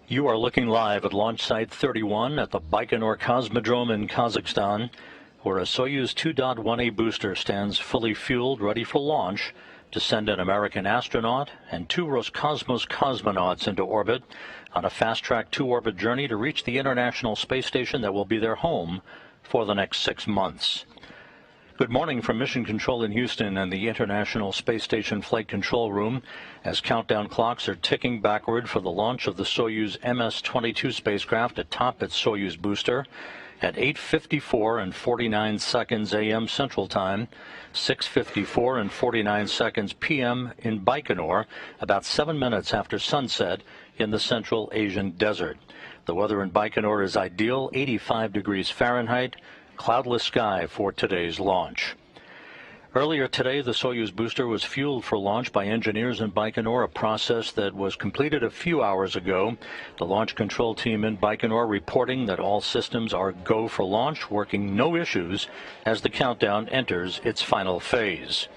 You are looking live at Launch Site 31 at the Baikonur Cosmodrome in Kazakhstan, where a Soyuz 2.1A booster stands fully fueled, ready for launch to send an American astronaut and 2 Roscosmos cosmonauts into orbit on a fast-track 2-orbit journey to reach the International Space Station that will be their home for the next 6 months. Good morning from Mission Control in Houston and the International Space Station Flight Control Room as countdown clocks are ticking backward for the launch of the Soyuz MS-22 spacecraft atop its Soyuz booster at 8:54 and 49 seconds a.m. Central Time, 6:54 and 49 seconds p.m. in Baikonur, about 7 minutes after sunset in the Central Asian desert. The weather in Baikonur is ideal, 85 degrees Fahrenheit, cloudless sky for today's launch. Earlier today, the Soyuz booster was fueled for launch by engineers in Baikonur, a process that was completed a few hours ago. The launch control team in Baikonur reporting that all systems are go for launch, working no issues as the countdown enters its final phase.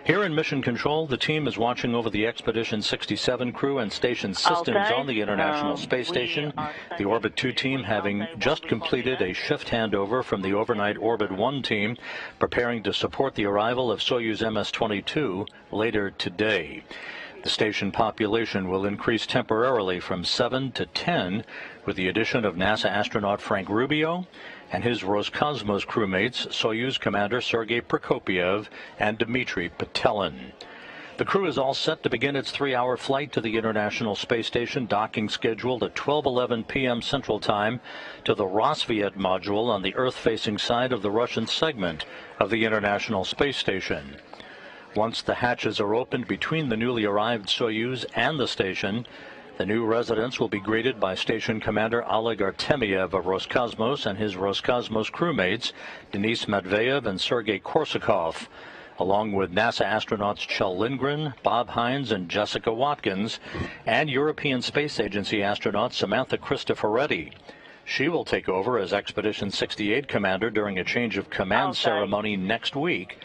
Here in Mission Control, the team is watching over the Expedition 67 crew and station systems on the International Space Station. The Orbit 2 team having just completed a shift handover from the overnight Orbit 1 team, preparing to support the arrival of Soyuz MS-22 later today. The station population will increase temporarily from 7 to 10 with the addition of NASA astronaut Frank Rubio and his Roscosmos crewmates, Soyuz Commander Sergey Prokopyev and Dmitri Petelin. The crew is all set to begin its 3-hour flight to the International Space Station, docking scheduled at 12:11 p.m. Central Time to the Roscosmos module on the Earth-facing side of the Russian segment of the International Space Station. Once the hatches are opened between the newly arrived Soyuz and the station, the new residents will be greeted by Station Commander Oleg Artemyev of Roscosmos and his Roscosmos crewmates, Denis Matveyev and Sergey Korsakov, along with NASA astronauts Kjell Lindgren, Bob Hines, and Jessica Watkins, and European Space Agency astronaut Samantha Cristoforetti. She will take over as Expedition 68 commander during a change of command ceremony next week,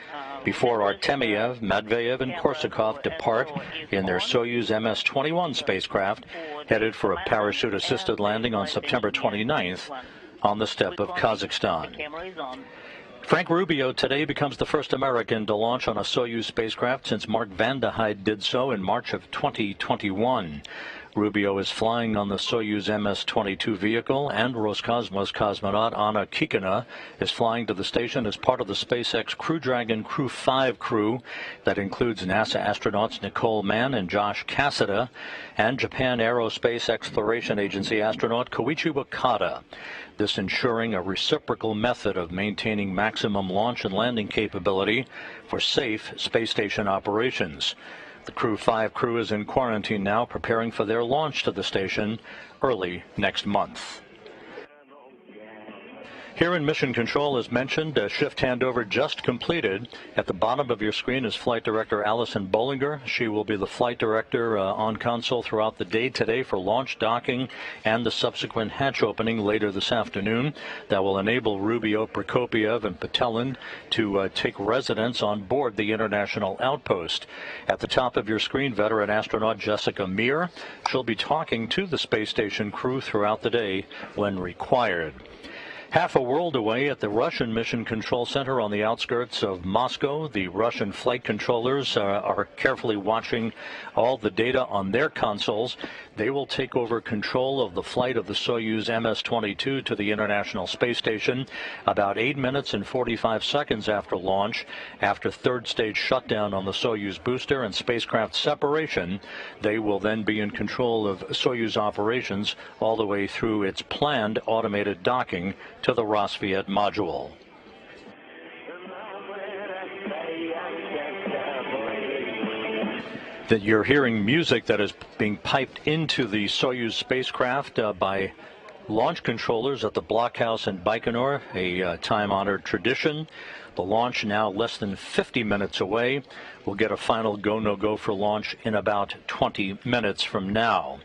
before Artemyev, Matveyev, and Korsakov depart in their Soyuz MS-21 spacecraft, headed for a parachute-assisted landing on September 29th on the steppe of Kazakhstan. Frank Rubio today becomes the first American to launch on a Soyuz spacecraft since Mark Vande Heyde did so in March of 2021. Rubio is flying on the Soyuz MS-22 vehicle, and Roscosmos cosmonaut Anna Kikina is flying to the station as part of the SpaceX Crew Dragon Crew 5 crew that includes NASA astronauts Nicole Mann and Josh Cassada and Japan Aerospace Exploration Agency astronaut Koichi Wakata. This ensuring a reciprocal method of maintaining maximum launch and landing capability for safe space station operations. The Crew 5 crew is in quarantine now, preparing for their launch to the station early next month. Here in Mission Control, as mentioned, a shift handover just completed. At the bottom of your screen is Flight Director Allison Bollinger. She will be the flight director on console throughout the day today for launch, docking, and the subsequent hatch opening later this afternoon. That will enable Rubio, Prokopyev, and Petelin to take residence on board the International Outpost. At the top of your screen, veteran astronaut Jessica Meir. She'll be talking to the space station crew throughout the day when required. Half a world away at the Russian Mission Control Center on the outskirts of Moscow, the Russian flight controllers are carefully watching all the data on their consoles. They will take over control of the flight of the Soyuz MS-22 to the International Space Station about 8 minutes and 45 seconds after launch. After third stage shutdown on the Soyuz booster and spacecraft separation, they will then be in control of Soyuz operations all the way through its planned automated docking to the Roscosmos module. That you're hearing music that is being piped into the Soyuz spacecraft by launch controllers at the blockhouse in Baikonur, a time-honored tradition. The launch now less than 50 minutes away. We'll get a final go, no-go for launch in about 20 minutes from now.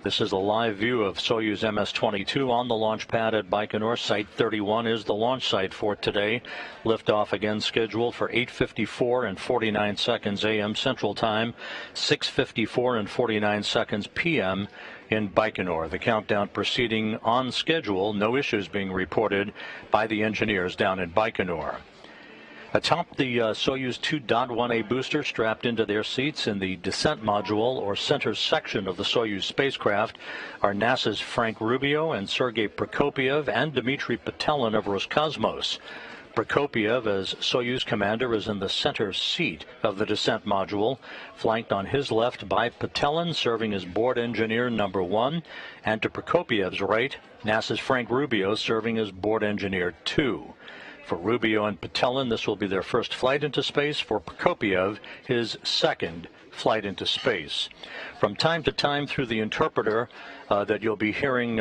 This is a live view of Soyuz MS-22 on the launch pad at Baikonur. Site 31 is the launch site for today. Liftoff again scheduled for 8:54 and 49 seconds a.m. Central Time, 6:54 and 49 seconds p.m. in Baikonur. The countdown proceeding on schedule. No issues being reported by the engineers down in Baikonur. Atop the Soyuz 2.1A booster, strapped into their seats in the descent module or center section of the Soyuz spacecraft, are NASA's Frank Rubio and Sergey Prokopyev and Dmitri Petelin of Roscosmos. Prokopyev, as Soyuz commander, is in the center seat of the descent module, flanked on his left by Petelin, serving as board engineer number 1, and to Prokopiev's right, NASA's Frank Rubio, serving as board engineer 2. For Rubio and Petelin, this will be their first flight into space. For Prokopyev, his second flight into space. From time to time through the interpreter that you'll be hearing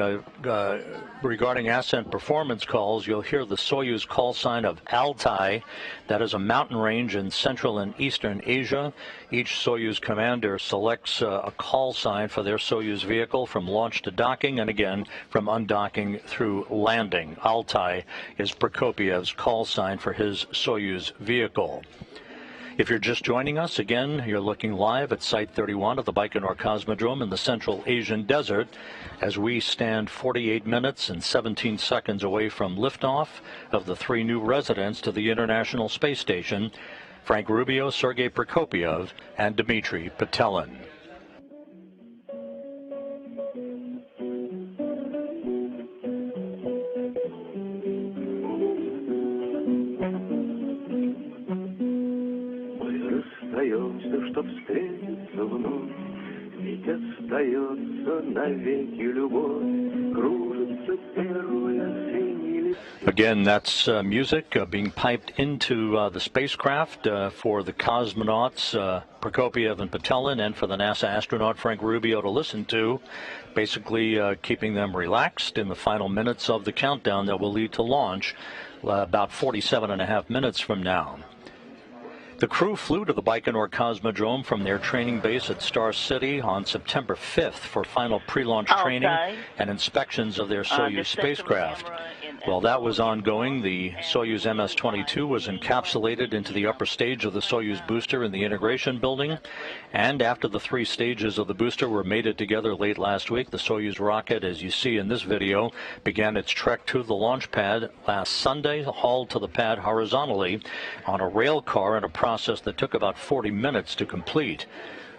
regarding ascent performance calls, you'll hear the Soyuz call sign of Altai. That is a mountain range in Central and Eastern Asia. Each Soyuz commander selects a call sign for their Soyuz vehicle from launch to docking, and again from undocking through landing. Altai is Prokopiev's call sign for his Soyuz vehicle. If you're just joining us, again, you're looking live at Site 31 of the Baikonur Cosmodrome in the Central Asian Desert as we stand 48 minutes and 17 seconds away from liftoff of the 3 new residents to the International Space Station, Frank Rubio, Sergey Prokopyev, and Dmitri Petelin. Чтоб встретиться вновь, ведь остается навеки любовь, кружится первый осенний лист. Again, that's music being piped into the spacecraft for the cosmonauts, Prokopyev and Petelin, and for the NASA astronaut Frank Rubio to listen to, basically keeping them relaxed in the final minutes of the countdown that will lead to launch about 47.5 minutes from now. The crew flew to the Baikonur Cosmodrome from their training base at Star City on September 5th for final pre-launch training and inspections of their Soyuz spacecraft. While that was ongoing, the Soyuz MS-22 was encapsulated into the upper stage of the Soyuz booster in the integration building, and after the 3 stages of the booster were mated together late last week, the Soyuz rocket, as you see in this video, began its trek to the launch pad last Sunday, hauled to the pad horizontally on a rail car in a process that took about 40 minutes to complete.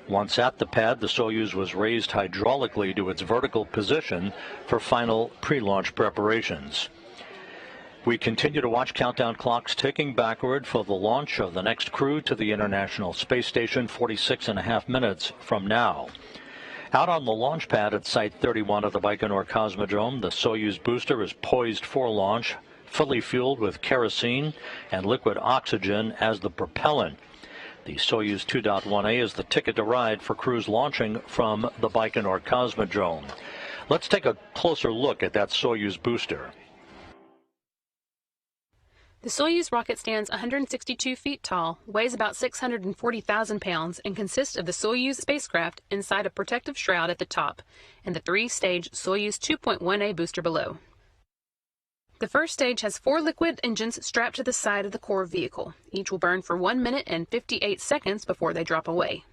Once at the pad, the Soyuz was raised hydraulically to its vertical position for final pre-launch preparations. We continue to watch countdown clocks ticking backward for the launch of the next crew to the International Space Station 46.5 minutes from now. Out on the launch pad at Site 31 of the Baikonur Cosmodrome, the Soyuz booster is poised for launch, fully fueled with kerosene and liquid oxygen as the propellant. The Soyuz 2.1A is the ticket to ride for crews launching from the Baikonur Cosmodrome. Let's take a closer look at that Soyuz booster. The Soyuz rocket stands 162 feet tall, weighs about 640,000 pounds, and consists of the Soyuz spacecraft inside a protective shroud at the top and the 3-stage Soyuz 2.1A booster below. The first stage has 4 liquid engines strapped to the side of the core vehicle. Each will burn for 1 minute and 58 seconds before they drop away.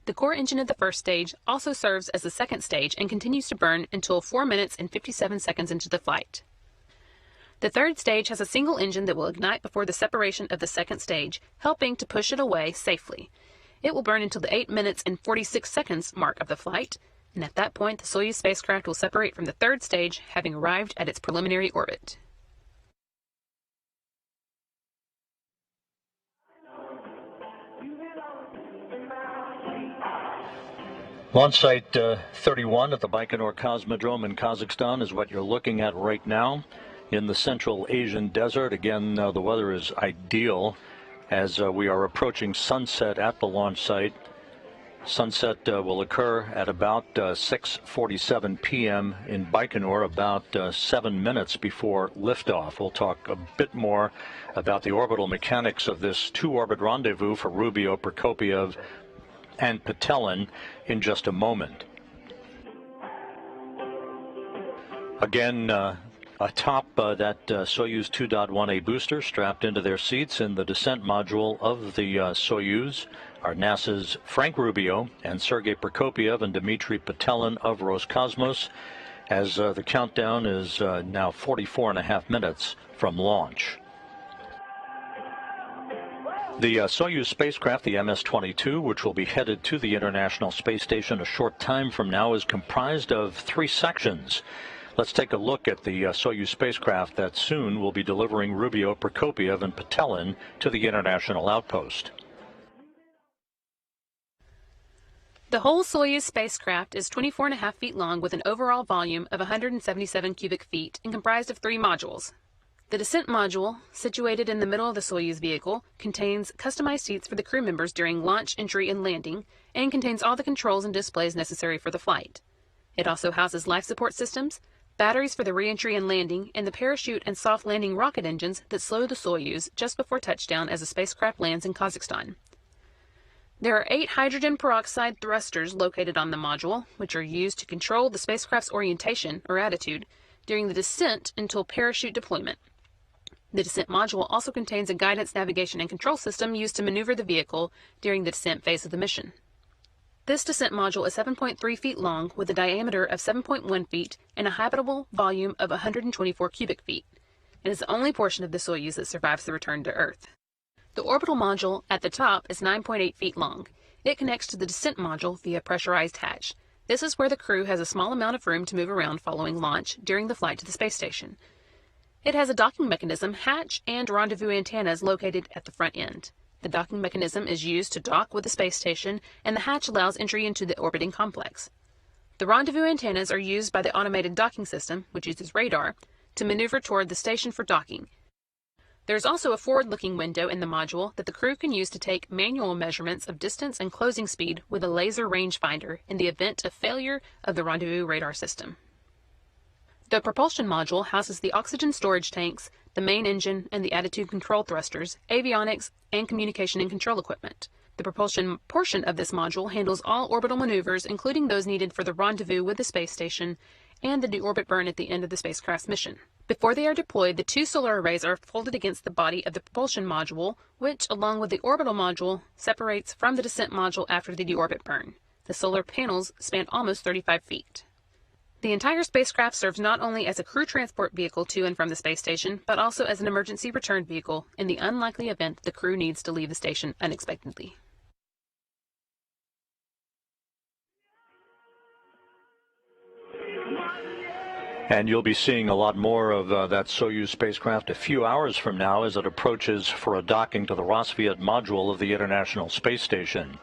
The core engine of the first stage also serves as the second stage and continues to burn until 4 minutes and 57 seconds into the flight. The third stage has a single engine that will ignite before the separation of the second stage, helping to push it away safely. It will burn until the 8 minutes and 46 seconds mark of the flight, and at that point the Soyuz spacecraft will separate from the third stage, having arrived at its preliminary orbit. Launch Site 31 at the Baikonur Cosmodrome in Kazakhstan is what you're looking at right now. In the Central Asian Desert, again, the weather is ideal as we are approaching sunset at the launch site. Sunset will occur at about 6:47 p.m. in Baikonur, about 7 minutes before liftoff. We'll talk a bit more about the orbital mechanics of this 2-orbit rendezvous for Rubio, Prokopyev, and Petelin in just a moment. Again, atop that Soyuz 2.1A booster, strapped into their seats in the descent module of the Soyuz, are NASA's Frank Rubio and Sergey Prokopyev and Dmitri Petelin of Roscosmos, as the countdown is now 44.5 minutes from launch. The Soyuz spacecraft, the MS-22, which will be headed to the International Space Station a short time from now, is comprised of 3 sections. Let's take a look at the Soyuz spacecraft that soon will be delivering Rubio, Prokopyev, and Petelin to the International Outpost. The whole Soyuz spacecraft is 24.5 feet long with an overall volume of 177 cubic feet and comprised of 3 modules. The descent module, situated in the middle of the Soyuz vehicle, contains customized seats for the crew members during launch, entry, and landing, and contains all the controls and displays necessary for the flight. It also houses life support systems, batteries for the re-entry and landing, and the parachute and soft landing rocket engines that slow the Soyuz just before touchdown as the spacecraft lands in Kazakhstan. There are 8 hydrogen peroxide thrusters located on the module, which are used to control the spacecraft's orientation, or attitude, during the descent until parachute deployment. The descent module also contains a guidance, navigation, and control system used to maneuver the vehicle during the descent phase of the mission. This descent module is 7.3 feet long with a diameter of 7.1 feet and a habitable volume of 124 cubic feet. It is the only portion of the Soyuz that survives the return to Earth. The orbital module at the top is 9.8 feet long. It connects to the descent module via pressurized hatch. This is where the crew has a small amount of room to move around following launch during the flight to the space station. It has a docking mechanism, hatch, and rendezvous antennas located at the front end. The docking mechanism is used to dock with the space station, and the hatch allows entry into the orbiting complex. The rendezvous antennas are used by the automated docking system, which uses radar, to maneuver toward the station for docking. There is also a forward-looking window in the module that the crew can use to take manual measurements of distance and closing speed with a laser rangefinder in the event of failure of the rendezvous radar system. The propulsion module houses the oxygen storage tanks, the main engine, and the attitude control thrusters, avionics, and communication and control equipment. The propulsion portion of this module handles all orbital maneuvers, including those needed for the rendezvous with the space station and the deorbit burn at the end of the spacecraft's mission. Before they are deployed, the 2 solar arrays are folded against the body of the propulsion module, which, along with the orbital module, separates from the descent module after the deorbit burn. The solar panels span almost 35 feet. The entire spacecraft serves not only as a crew transport vehicle to and from the space station, but also as an emergency return vehicle in the unlikely event the crew needs to leave the station unexpectedly. And you'll be seeing a lot more of that Soyuz spacecraft a few hours from now as it approaches for a docking to the Rosviet module of the International Space Station.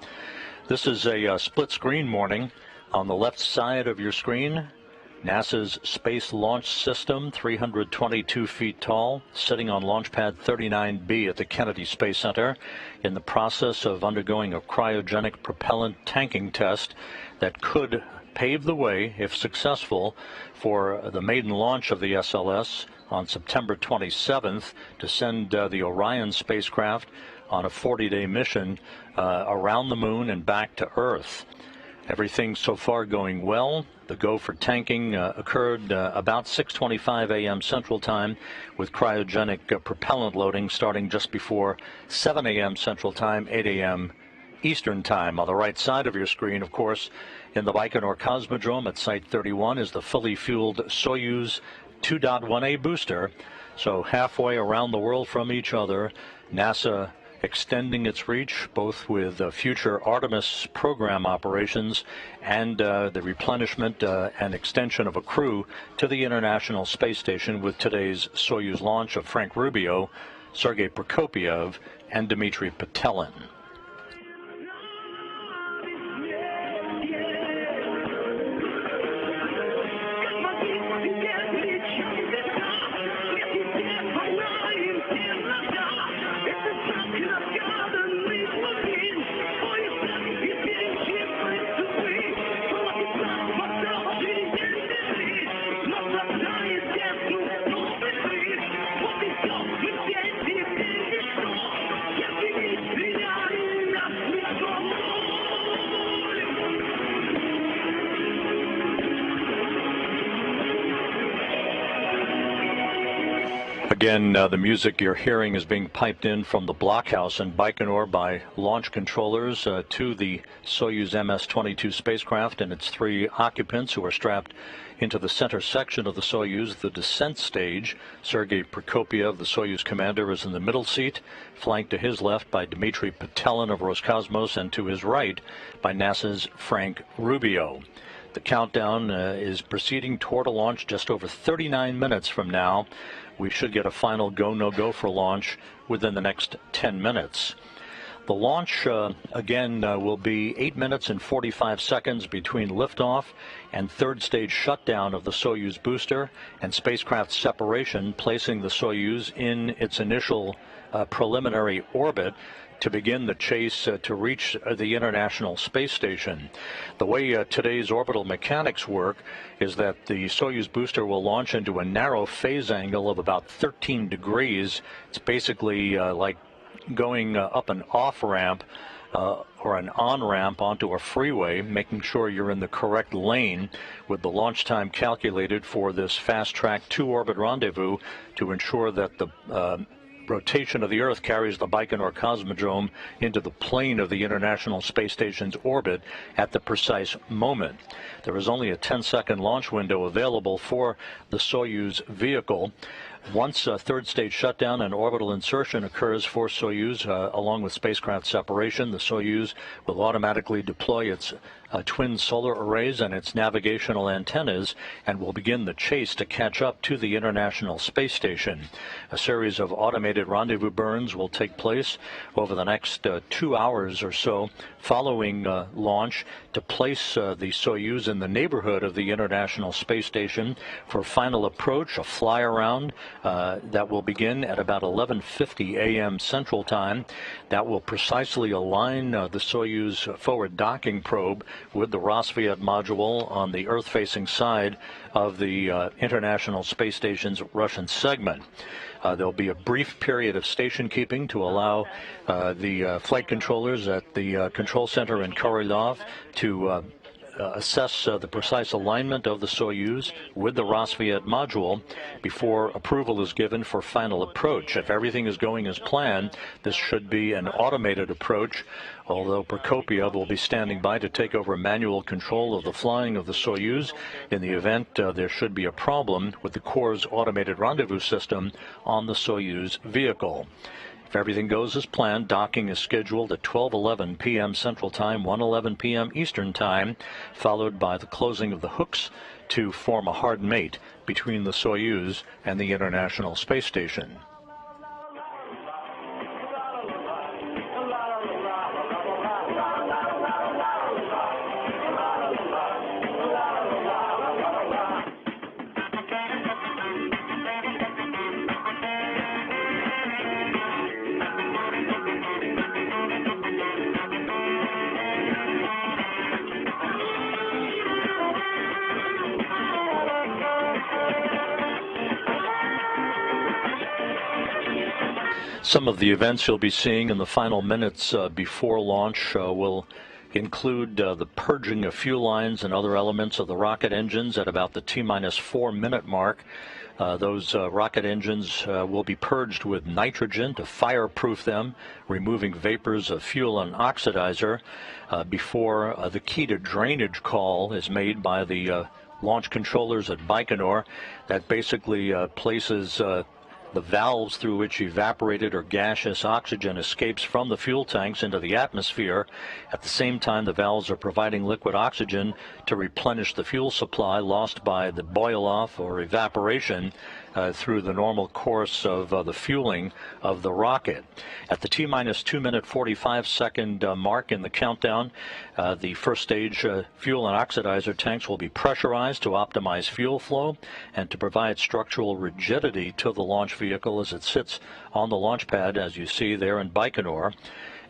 This is a split-screen morning. On the left side of your screen, NASA's Space Launch System, 322 feet tall, sitting on Launch Pad 39B at the Kennedy Space Center, in the process of undergoing a cryogenic propellant tanking test that could pave the way, if successful, for the maiden launch of the SLS on September 27th to send the Orion spacecraft on a 40-day mission around the moon and back to Earth. Everything so far going well. The go for tanking occurred about 6:25 a.m. Central Time, with cryogenic propellant loading starting just before 7 a.m. Central Time, 8 a.m. Eastern Time. On the right side of your screen, of course, in the Baikonur Cosmodrome at Site 31 is the fully fueled Soyuz 2.1A booster. So halfway around the world from each other, NASA extending its reach both with future Artemis program operations and the replenishment and extension of a crew to the International Space Station with today's Soyuz launch of Frank Rubio, Sergey Prokopyev, and Dmitri Petelin. Again, the music you're hearing is being piped in from the blockhouse in Baikonur by launch controllers to the Soyuz MS-22 spacecraft and its 3 occupants who are strapped into the center section of the Soyuz, the descent stage. Sergey Prokopyev, the Soyuz commander, is in the middle seat, flanked to his left by Dmitri Petelin of Roscosmos and to his right by NASA's Frank Rubio. The countdown is proceeding toward a launch just over 39 minutes from now. We should get a final go, no-go for launch within the next 10 minutes. The launch, will be 8 minutes and 45 seconds between liftoff and third stage shutdown of the Soyuz booster and spacecraft separation, placing the Soyuz in its initial preliminary orbit to begin the chase to reach the International Space Station. The way today's orbital mechanics work is that the Soyuz booster will launch into a narrow phase angle of about 13 degrees. It's basically like going up an off-ramp or an on-ramp onto a freeway, making sure you're in the correct lane with the launch time calculated for this fast-track 2-orbit rendezvous to ensure that the rotation of the Earth carries the Baikonur Cosmodrome into the plane of the International Space Station's orbit at the precise moment. There is only a 10-second launch window available for the Soyuz vehicle. Once a third stage shutdown and orbital insertion occurs for Soyuz, along with spacecraft separation, the Soyuz will automatically deploy its twin solar arrays and its navigational antennas and will begin the chase to catch up to the International Space Station. A series of automated rendezvous burns will take place over the next 2 hours or so following launch to place the Soyuz in the neighborhood of the International Space Station for final approach, a fly-around that will begin at about 11:50 a.m. Central Time. That will precisely align the Soyuz forward docking probe with the Roscosmos module on the Earth-facing side of the International Space Station's Russian segment. There'll be a brief period of station keeping to allow the flight controllers at the control center in Korolyov to assess the precise alignment of the Soyuz with the Roscosmos module before approval is given for final approach. If everything is going as planned, this should be an automated approach, although Prokopyev will be standing by to take over manual control of the flying of the Soyuz in the event there should be a problem with the Corps' automated rendezvous system on the Soyuz vehicle. If everything goes as planned, docking is scheduled at 12:11 p.m. Central Time, 1:11 p.m. Eastern Time, followed by the closing of the hooks to form a hard mate between the Soyuz and the International Space Station. Some of the events you'll be seeing in the final minutes before launch will include the purging of fuel lines and other elements of the rocket engines at about the T-minus 4-minute mark. Those rocket engines will be purged with nitrogen to fireproof them, removing vapors of fuel and oxidizer before the key to drainage call is made by the launch controllers at Baikonur. That basically places the valves through which evaporated or gaseous oxygen escapes from the fuel tanks into the atmosphere. At the same time, the valves are providing liquid oxygen to replenish the fuel supply lost by the boil-off or evaporation through the normal course of the fueling of the rocket. At the T-minus 2-minute 45-second mark in the countdown, the first stage fuel and oxidizer tanks will be pressurized to optimize fuel flow and to provide structural rigidity to the launch vehicle as it sits on the launch pad, as you see there in Baikonur.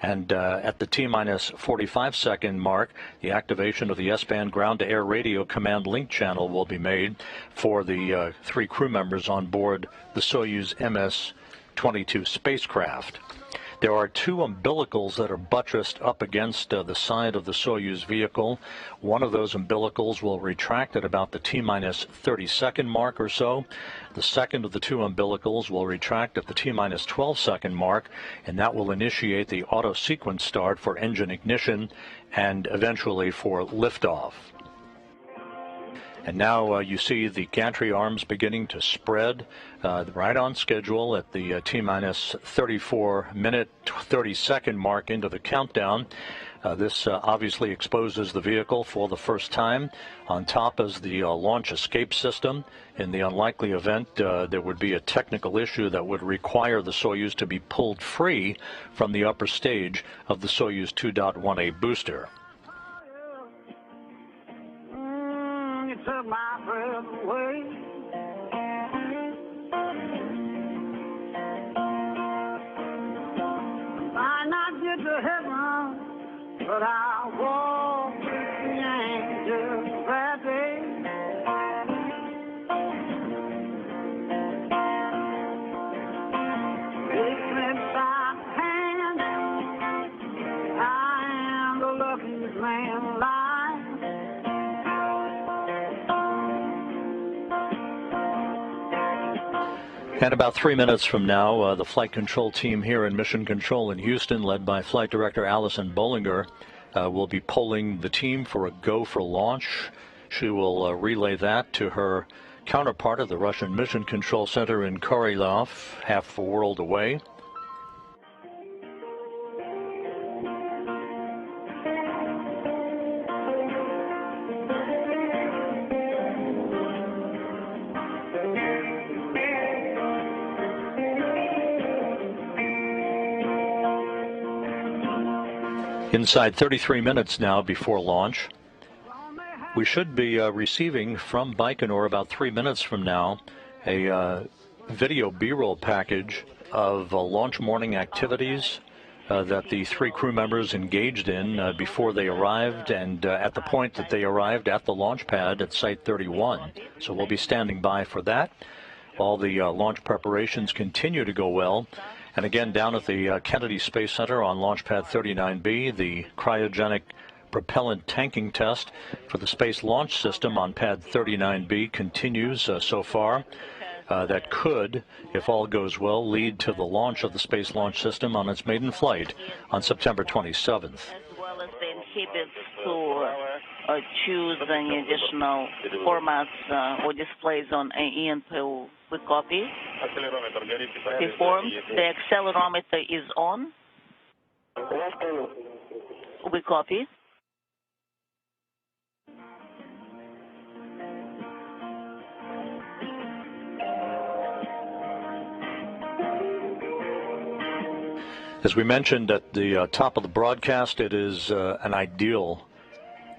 And at the T-minus 45-second mark, the activation of the S-band ground-to-air radio command link channel will be made for the 3 crew members on board the Soyuz MS-22 spacecraft. There are two umbilicals that are buttressed up against the side of the Soyuz vehicle. One of those umbilicals will retract at about the T-minus 30-second mark or so. The second of the two umbilicals will retract at the T-minus 12-second mark, and that will initiate the auto sequence start for engine ignition and eventually for liftoff. And now you see the gantry arms beginning to spread right on schedule at the T-minus 34-minute, 30-second mark into the countdown. This obviously exposes the vehicle for the first time. On top is the launch escape system. In the unlikely event there would be a technical issue that would require the Soyuz to be pulled free from the upper stage of the Soyuz 2.1A booster. Took my breath away. Might not get to heaven, but I'll walk with the angels that day. Take me by the hand, I am the luckiest man alive. And about 3 minutes from now, the flight control team here in Mission Control in Houston, led by Flight Director Allison Bollinger, will be polling the team for a go for launch. She will relay that to her counterpart at the Russian Mission Control Center in Korolyov, half a world away. Inside 33 minutes now before launch. We should be receiving from Baikonur about 3 minutes from now a video B-roll package of launch morning activities that the three crew members engaged in before they arrived and at the point that they arrived at the launch pad at Site 31. So we'll be standing by for that. All the launch preparations continue to go well. And again, down at the Kennedy Space Center on Launch Pad 39B, the cryogenic propellant tanking test for the Space Launch System on Pad 39B continues so far. That could, if all goes well, lead to the launch of the Space Launch System on its maiden flight on September 27th. As well as the inhibits to choose any additional formats or displays on ENPO. We copy. Performed. The accelerometer is on. We copy. As we mentioned at the top of the broadcast, it is an ideal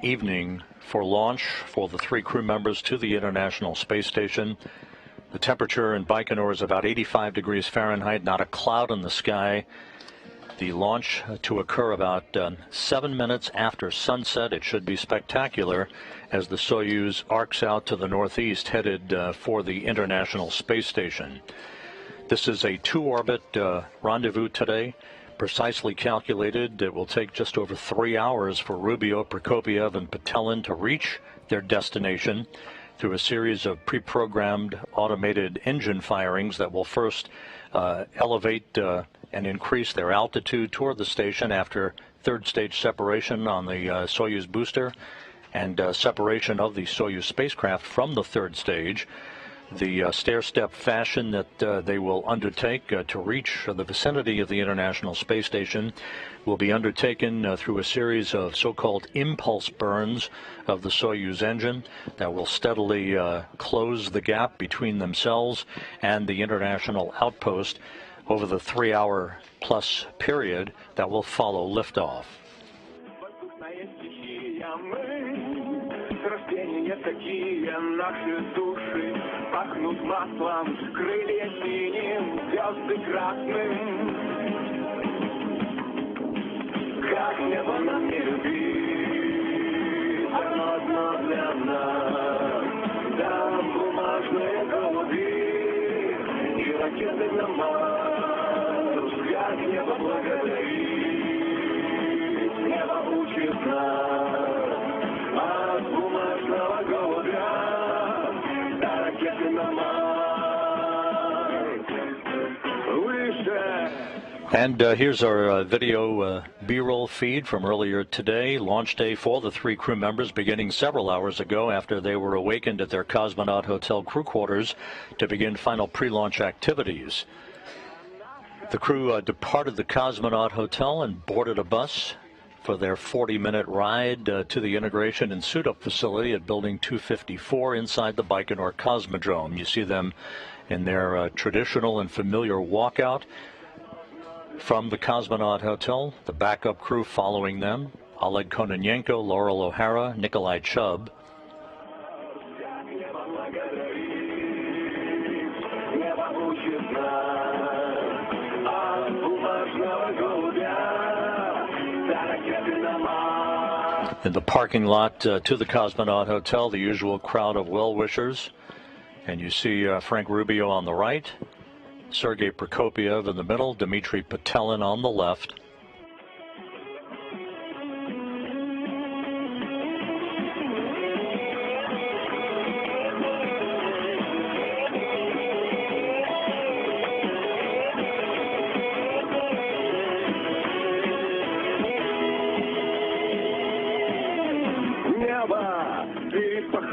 evening for launch for the three crew members to the International Space Station. The temperature in Baikonur is about 85 degrees Fahrenheit, not a cloud in the sky. The launch to occur about 7 minutes after sunset. It should be spectacular as the Soyuz arcs out to the northeast, headed for the International Space Station. This is a two-orbit rendezvous today, precisely calculated. It will take just over 3 hours for Rubio, Prokopyev, and Petelin to reach their destination through a series of pre-programmed automated engine firings that will first elevate and increase their altitude toward the station after third stage separation on the Soyuz booster and separation of the Soyuz spacecraft from the third stage. The stair-step fashion that they will undertake to reach the vicinity of the International Space Station will be undertaken through a series of so-called impulse burns of the Soyuz engine that will steadily close the gap between themselves and the international outpost over the 3-hour-plus period that will follow liftoff. Пахнут маслом, крылья синим, звезды красным. Как небо нас не любит, одно для нас. Там бумажные голуби и ракеты на Марс. Как небо благодарит. And here's our video B-roll feed from earlier today, launch day for the 3 crew members, beginning several hours ago after they were awakened at their Cosmonaut Hotel crew quarters to begin final pre-launch activities. The crew departed the Cosmonaut Hotel and boarded a bus for their 40-minute ride to the integration and suit-up facility at Building 254 inside the Baikonur Cosmodrome. You see them in their traditional and familiar walkout from the Cosmonaut Hotel, the backup crew following them: Oleg Kononenko, Laurel O'Hara, Nikolai Chubb. In the parking lot to the Cosmonaut Hotel, the usual crowd of well-wishers. And you see Frank Rubio on the right, Sergey Prokopyev in the middle, Dmitri Petelin on the left.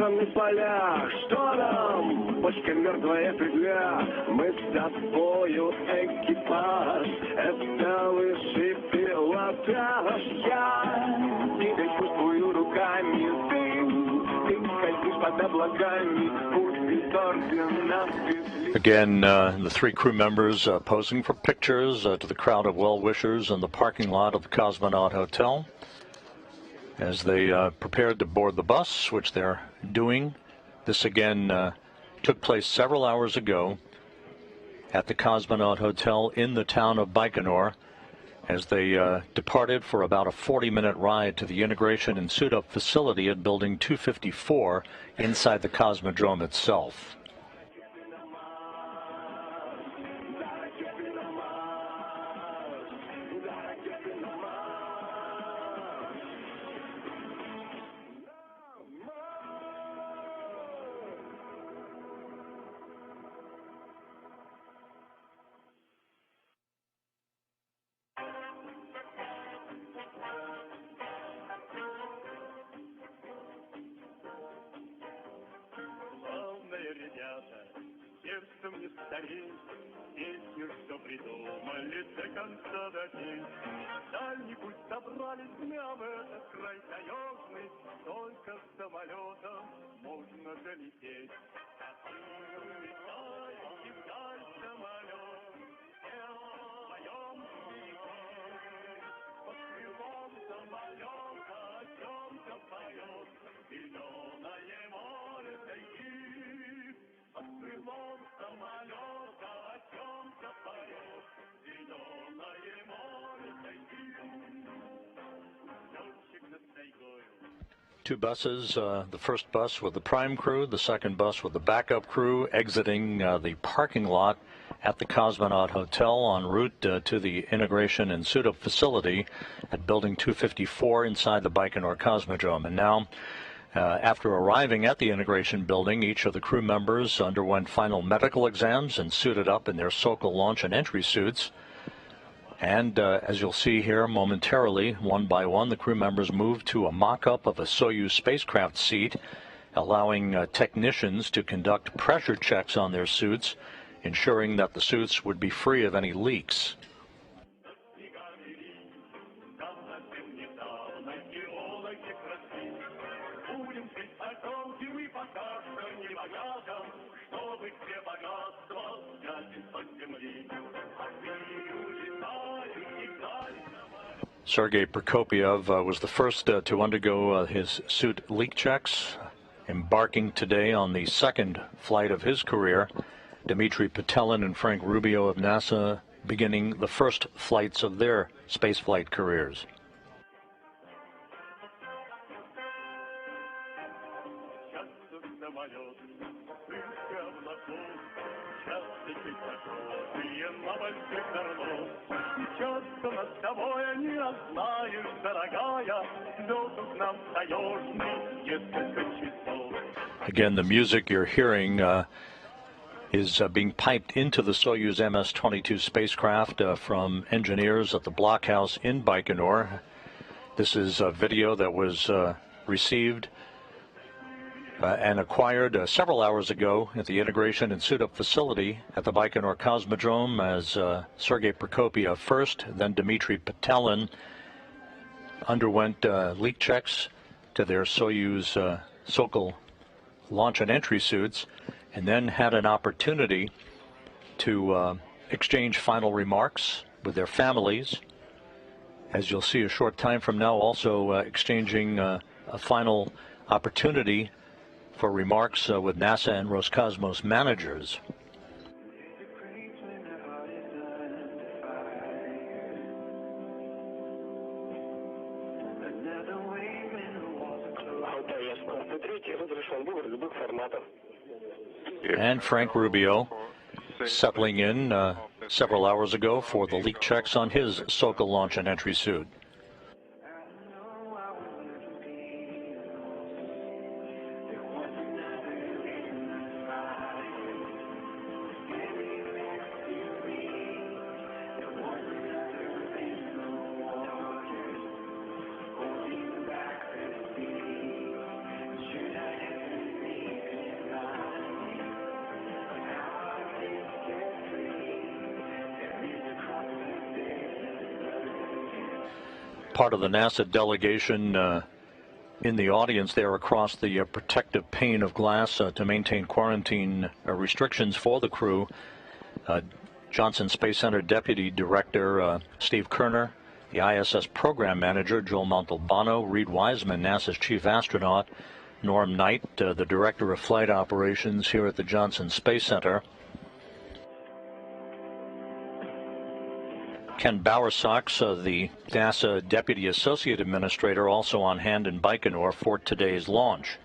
На полях, что нам? Почка мертвая фигля. Мы с тобою экипаж. Это высший пилотаж. Я тебя чувствую руками. Ты скользишь под облаками. Путь бездорожен нам везли. Again, the 3 crew members posing for pictures to the crowd of well-wishers in the parking lot of the Cosmonaut Hotel as they prepared to board the bus, which they're doing. This again took place several hours ago at the Cosmonaut Hotel in the town of Baikonur as they departed for about a 40-minute ride to the integration and suit-up facility at Building 254 inside the Cosmodrome itself. Сердцем не старей, песню, что придумали до конца до дней. Дальний путь собрались дня в этот край таежный, только с самолетом можно долететь. Летающий вдаль самолет, вдвоем под крылом самолета о чем-то поет, зеленое море тайги. Под крылом самолета о чем-то поет, зеленое море тайги. Летчик над тайгою. 2 buses, the first bus with the prime crew, the second bus with the backup crew, exiting the parking lot at the Cosmonaut Hotel en route to the integration and suit-up facility at Building 254 inside the Baikonur Cosmodrome. And now, after arriving at the integration building, each of the crew members underwent final medical exams and suited up in their Sokol launch and entry suits. And as you'll see here momentarily, one by one, the crew members moved to a mock-up of a Soyuz spacecraft seat, allowing technicians to conduct pressure checks on their suits, ensuring that the suits would be free of any leaks. Sergey Prokopyev was the first to undergo his suit leak checks, embarking today on the second flight of his career. Dmitri Petelin and Frank Rubio of NASA beginning the first flights of their spaceflight careers. Again, the music you're hearing is being piped into the Soyuz MS-22 spacecraft from engineers at the blockhouse in Baikonur. This is a video that was received and acquired several hours ago at the integration and suit-up facility at the Baikonur Cosmodrome as Sergey Prokopyev first, then Dmitri Petelin underwent leak checks to their Soyuz Sokol launch and entry suits, and then had an opportunity to exchange final remarks with their families. As you'll see a short time from now, also exchanging a final opportunity for remarks with NASA and Roscosmos managers. And Frank Rubio settling in several hours ago for the leak checks on his Sokol launch and entry suit. Part of the NASA delegation in the audience there across the protective pane of glass to maintain quarantine restrictions for the crew. Johnson Space Center Deputy Director Steve Kerner, the ISS Program Manager Joel Montalbano, Reed Wiseman, NASA's Chief Astronaut, Norm Knight, the Director of Flight Operations here at the Johnson Space Center, Ken Bowersox, the NASA Deputy Associate Administrator, also on hand in Baikonur for today's launch.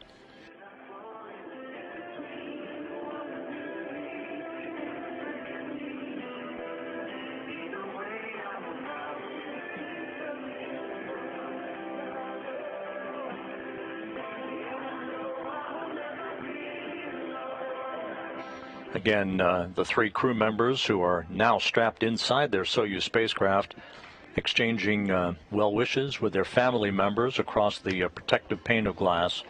Again, the three crew members who are now strapped inside their Soyuz spacecraft, exchanging well wishes with their family members across the protective pane of glass.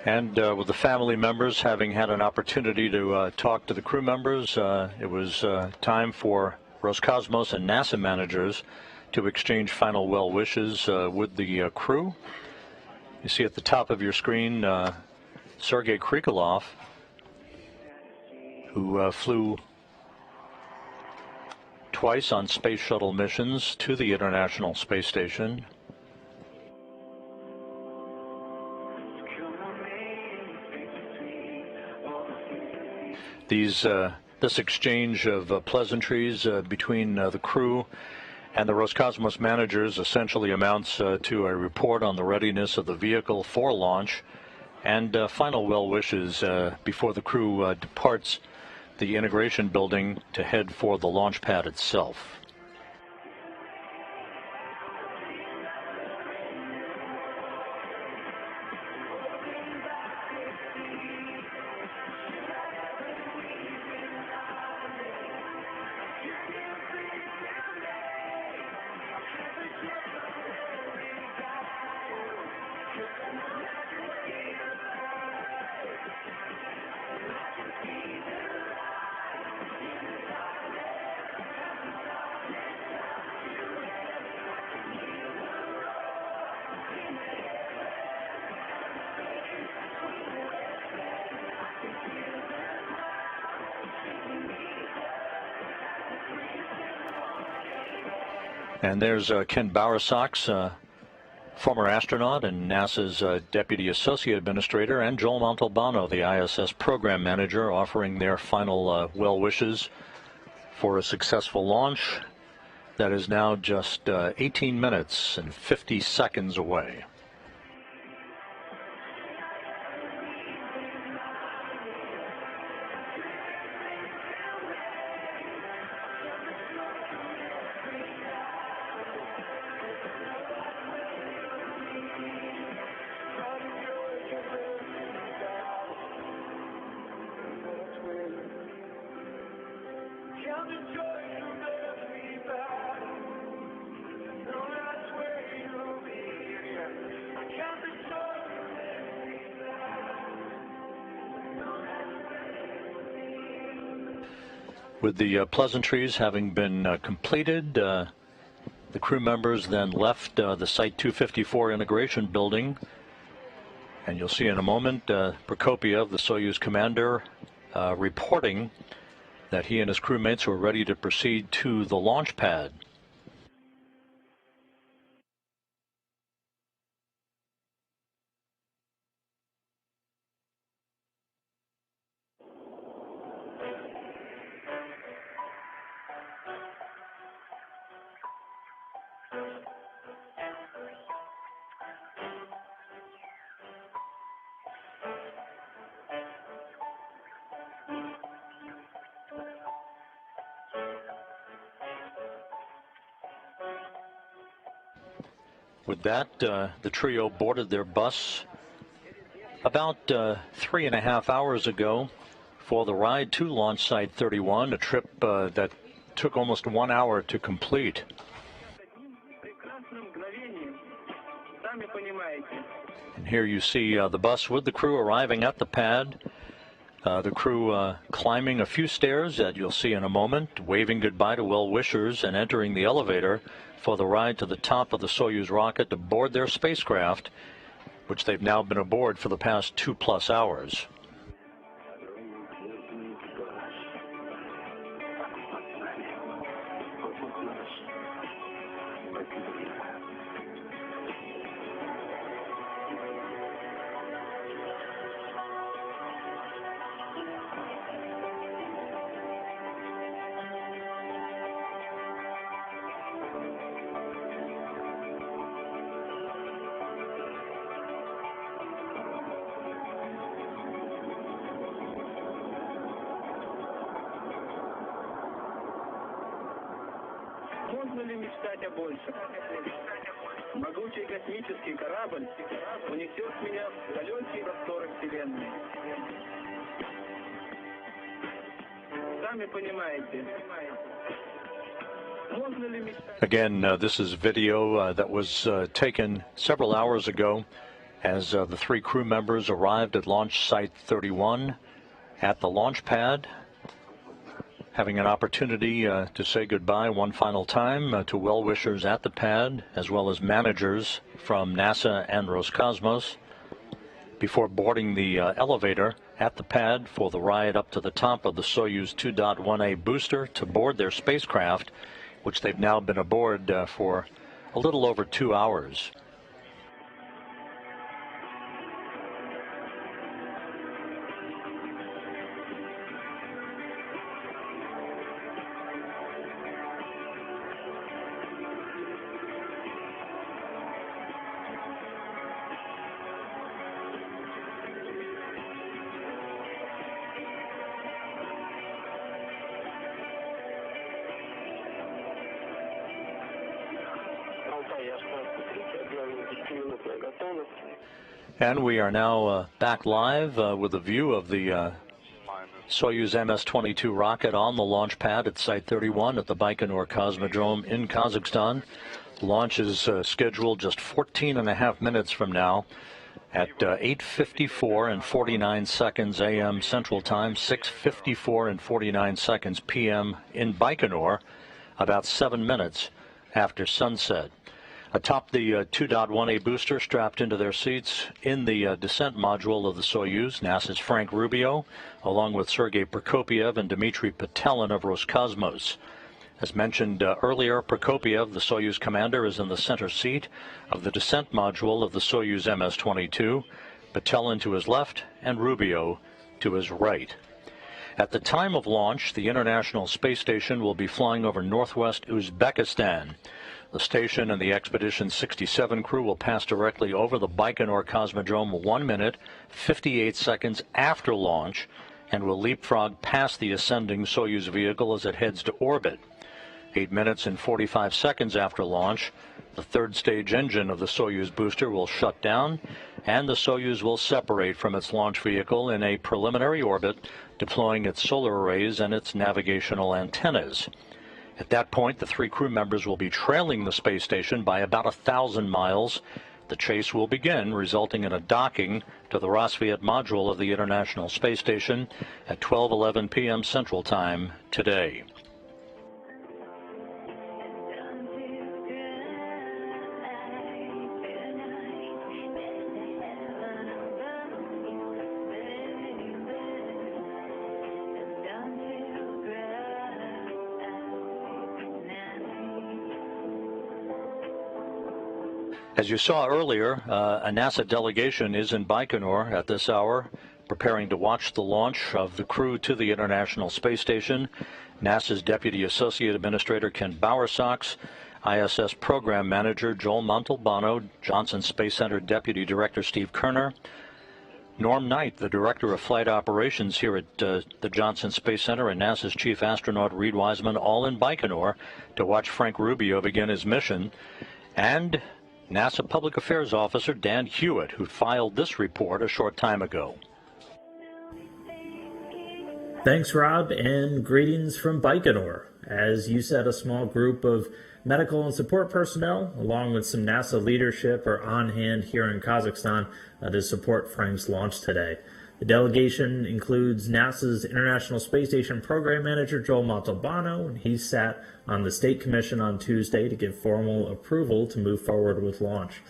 And with the family members having had an opportunity to talk to the crew members, it was time for Roscosmos and NASA managers to exchange final well wishes with the crew. You see at the top of your screen Sergey Krikalev, who flew twice on space shuttle missions to the International Space Station. This exchange of pleasantries between the crew and the Roscosmos managers essentially amounts to a report on the readiness of the vehicle for launch and final well wishes before the crew departs the integration building to head for the launch pad itself. And there's Ken Bowersox, former astronaut and NASA's Deputy Associate Administrator, and Joel Montalbano, the ISS Program Manager, offering their final well wishes for a successful launch that is now just 18 minutes and 50 seconds away. With the pleasantries having been completed, the crew members then left the Site 254 integration building. And you'll see in a moment Prokopyev, the Soyuz commander, reporting that he and his crewmates were ready to proceed to the launch pad. With that, the trio boarded their bus about 3.5 hours ago for the ride to Launch Site 31, a trip that took almost 1 hour to complete. And here you see the bus with the crew arriving at the pad. The crew climbing a few stairs that you'll see in a moment, waving goodbye to well-wishers and entering the elevator for the ride to the top of the Soyuz rocket to board their spacecraft, which they've now been aboard for the past 2+ hours. Можно ли мечтать о большем? Могучий космический корабль унесет меня в далекие просторы Вселенной. Сами понимаете. Again, this is video that was taken several hours ago as the three crew members arrived at Launch Site 31 at the launch pad, having an opportunity to say goodbye one final time to well-wishers at the pad, as well as managers from NASA and Roscosmos, before boarding the elevator at the pad for the ride up to the top of the Soyuz 2.1A booster to board their spacecraft, which they've now been aboard for a little over 2 hours. And we are now back live with a view of the Soyuz MS-22 rocket on the launch pad at Site 31 at the Baikonur Cosmodrome in Kazakhstan. Launch is scheduled just 14.5 minutes from now at 8:54 and 49 seconds a.m. Central Time, 6:54 and 49 seconds p.m. in Baikonur, about 7 minutes after sunset. Atop the 2.1A booster, strapped into their seats in the descent module of the Soyuz, NASA's Frank Rubio, along with Sergey Prokopyev and Dmitri Petelin of Roscosmos. As mentioned earlier, Prokopyev, the Soyuz commander, is in the center seat of the descent module of the Soyuz MS-22, Petelin to his left and Rubio to his right. At the time of launch, the International Space Station will be flying over northwest Uzbekistan. The station and the Expedition 67 crew will pass directly over the Baikonur Cosmodrome 1 minute, 58 seconds after launch, and will leapfrog past the ascending Soyuz vehicle as it heads to orbit. 8 minutes and 45 seconds after launch, the third stage engine of the Soyuz booster will shut down, and the Soyuz will separate from its launch vehicle in a preliminary orbit, deploying its solar arrays and its navigational antennas. At that point, the 3 crew members will be trailing the space station by about 1,000 miles. The chase will begin, resulting in a docking to the Roscosmos module of the International Space Station at 12:11 p.m. Central Time today. As you saw earlier, a NASA delegation is in Baikonur at this hour, preparing to watch the launch of the crew to the International Space Station. NASA's Deputy Associate Administrator Ken Bowersox, ISS Program Manager Joel Montalbano, Johnson Space Center Deputy Director Steve Kerner, Norm Knight, the Director of Flight Operations here at the Johnson Space Center, and NASA's Chief Astronaut Reid Wiseman, all in Baikonur to watch Frank Rubio begin his mission, and NASA Public Affairs Officer Dan Hewitt, who filed this report a short time ago. Thanks, Rob, and greetings from Baikonur. As you said, a small group of medical and support personnel, along with some NASA leadership, are on hand here in Kazakhstan to support Frank's launch today. The delegation includes NASA's International Space Station Program Manager Joel Montalbano, and he sat on the State Commission on Tuesday to give formal approval to move forward with launch.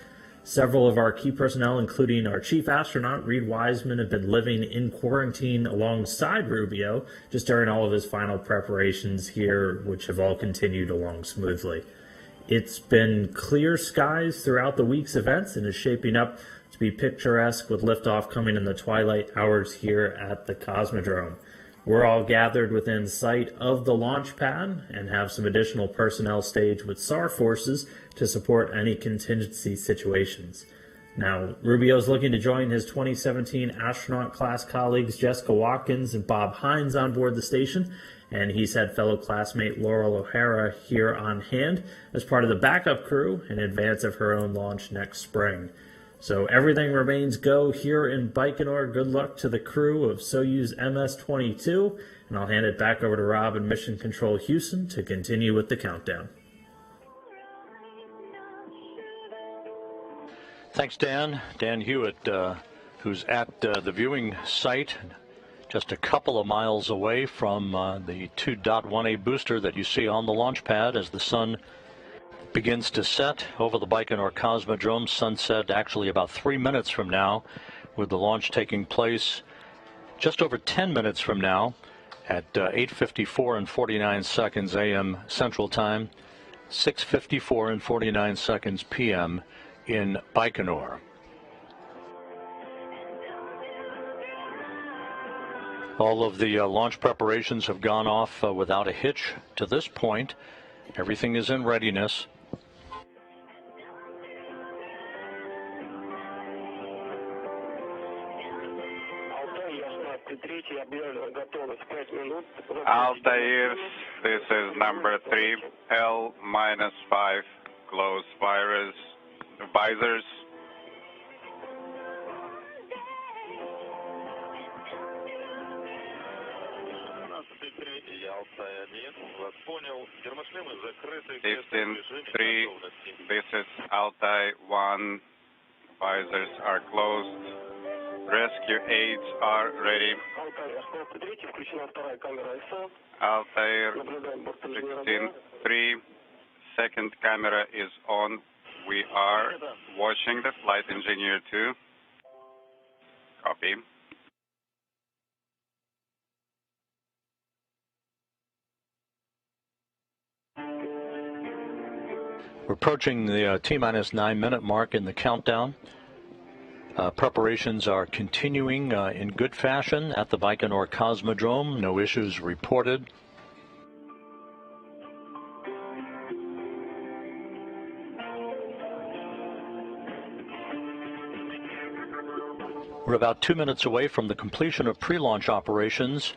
Several of our key personnel, including our chief astronaut, Reid Wiseman, have been living in quarantine alongside Rubio just during all of his final preparations here, which have all continued along smoothly. It's been clear skies throughout the week's events and is shaping up to be picturesque with liftoff coming in the twilight hours here at the Cosmodrome. We're all gathered within sight of the launch pad and have some additional personnel staged with SAR forces to support any contingency situations. Now, Rubio's looking to join his 2017 astronaut class colleagues Jessica Watkins and Bob Hines on board the station, and he's had fellow classmate Laurel O'Hara here on hand as part of the backup crew in advance of her own launch next spring. So everything remains go here in Baikonur. Good luck to the crew of Soyuz MS-22, and I'll hand it back over to Rob in Mission Control Houston to continue with the countdown. Thanks, Dan. Dan Hewitt, who's at the viewing site just a couple of miles away from the 2.1A booster that you see on the launch pad as the sun begins to set over the Baikonur Cosmodrome. Sunset actually about 3 minutes from now, with the launch taking place just over 10 minutes from now at 8:54 and 49 seconds a.m. Central Time, 6:54 and 49 seconds p.m. in Baikonur. All of the launch preparations have gone off without a hitch to this point. Everything is in readiness. Altair, this is number 3, L-5, close visors. Houston 3, this is Altai 1, visors are closed. Rescue aids are ready. Altair 16-3, second camera is on. We are watching the flight engineer 2. Copy. We're approaching the T-minus 9-minute mark in the countdown. Preparations are continuing in good fashion at the Baikonur Cosmodrome. No issues reported. We're about 2 minutes away from the completion of pre-launch operations.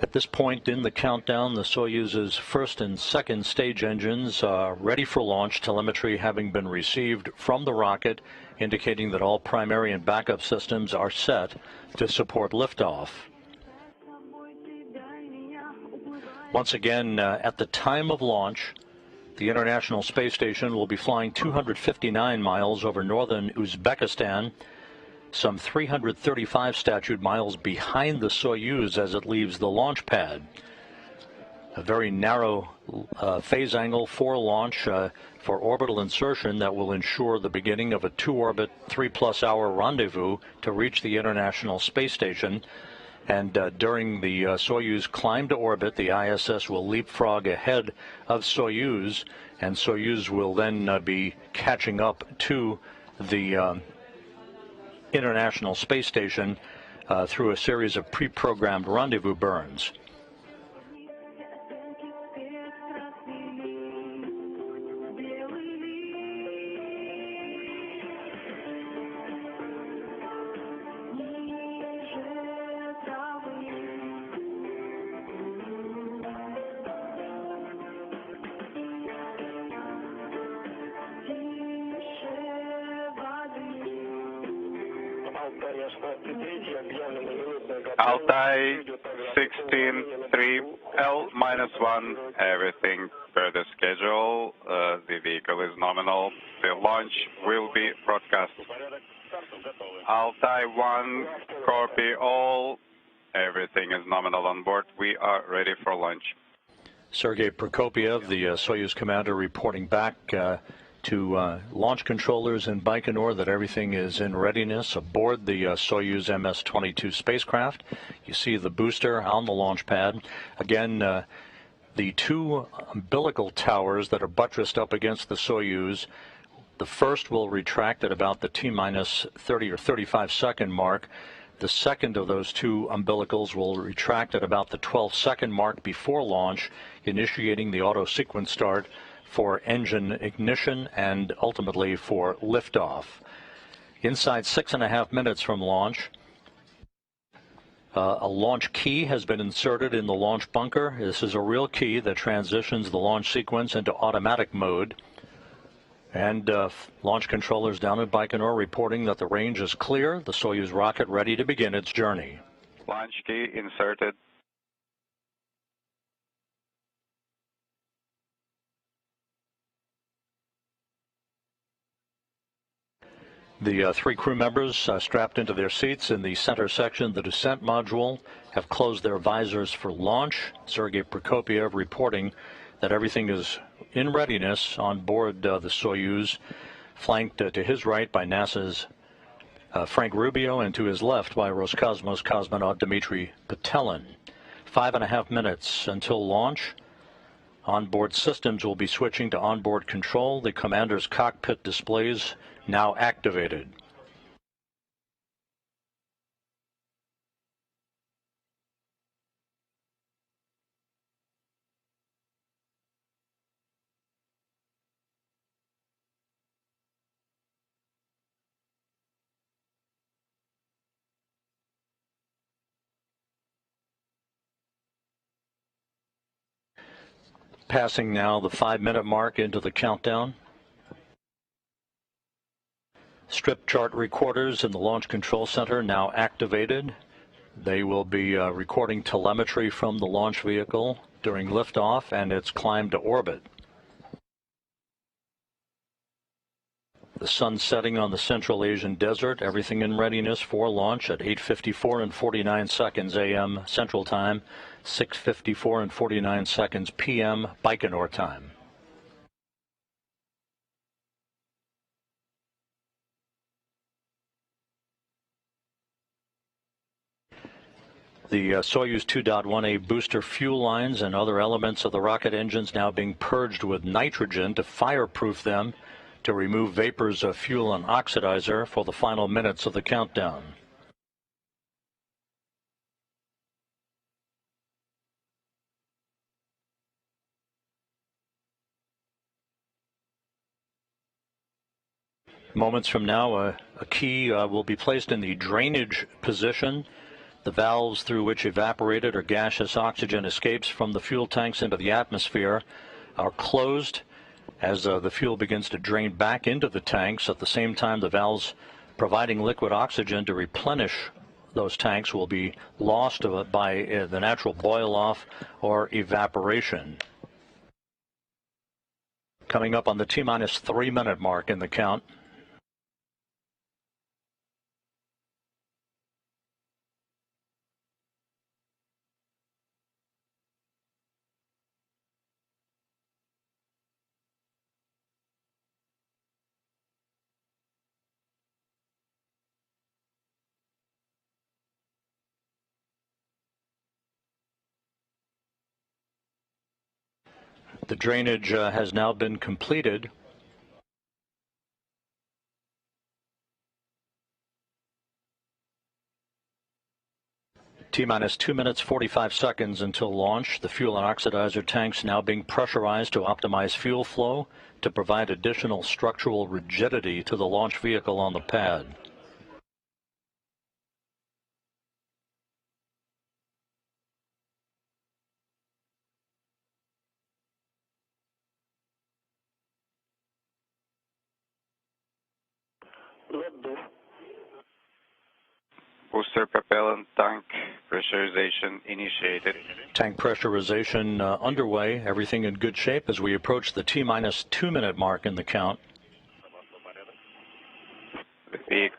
At this point in the countdown, the Soyuz's first and second stage engines are ready for launch, telemetry having been received from the rocket, indicating that all primary and backup systems are set to support liftoff. Once again, at the time of launch, the International Space Station will be flying 259 miles over northern Uzbekistan, some 335 statute miles behind the Soyuz as it leaves the launch pad. A very narrow phase angle for launch for orbital insertion that will ensure the beginning of a 2-orbit, 3+ hour rendezvous to reach the International Space Station. And during the Soyuz climb to orbit, the ISS will leapfrog ahead of Soyuz, and Soyuz will then be catching up to the International Space Station through a series of pre-programmed rendezvous burns. Altai 16-3 L-1, everything per the schedule. The vehicle is nominal. The launch will be broadcast. Altai 1, copy all. Everything is nominal on board. We are ready for launch. Sergey Prokopyev, the Soyuz commander, reporting back to launch controllers in Baikonur that everything is in readiness aboard the Soyuz MS-22 spacecraft. You see the booster on the launch pad. Again, the two umbilical towers that are buttressed up against the Soyuz, the first will retract at about the T-minus 30 or 35 second mark. The second of those two umbilicals will retract at about the 12-second mark before launch, initiating the auto sequence start for engine ignition and ultimately for liftoff. Inside 6.5 minutes from launch, a launch key has been inserted in the launch bunker. This is a real key that transitions the launch sequence into automatic mode. And launch controllers down at Baikonur reporting that the range is clear, the Soyuz rocket ready to begin its journey. Launch key inserted. The three crew members strapped into their seats in the center section, the descent module, have closed their visors for launch. Sergey Prokopyev reporting that everything is in readiness on board the Soyuz, flanked to his right by NASA's Frank Rubio and to his left by Roscosmos cosmonaut Dmitri Petelin. 5.5 minutes until launch. Onboard systems will be switching to onboard control. The commander's cockpit displays now activated. Passing now the 5-minute mark into the countdown. Strip chart recorders in the Launch Control Center now activated. They will be recording telemetry from the launch vehicle during liftoff and its climb to orbit. The sun setting on the Central Asian desert, everything in readiness for launch at 8:54 and 49 seconds a.m. Central Time, 6:54 and 49 seconds p.m. Baikonur time. The Soyuz 2.1A booster fuel lines and other elements of the rocket engines now being purged with nitrogen to fireproof them, to remove vapors of fuel and oxidizer for the final minutes of the countdown. Moments from now, a key will be placed in the drainage position. The valves through which evaporated or gaseous oxygen escapes from the fuel tanks into the atmosphere are closed as the fuel begins to drain back into the tanks. At the same time, the valves providing liquid oxygen to replenish those tanks will be lost by the natural boil-off or evaporation. Coming up on the T-minus 3-minute mark in the count. The drainage has now been completed. T-minus 2 minutes 45 seconds until launch. The fuel and oxidizer tanks now being pressurized to optimize fuel flow to provide additional structural rigidity to the launch vehicle on the pad. Booster propellant tank pressurization initiated. Tank pressurization underway. Everything in good shape as we approach the T-minus 2-minute mark in the count. The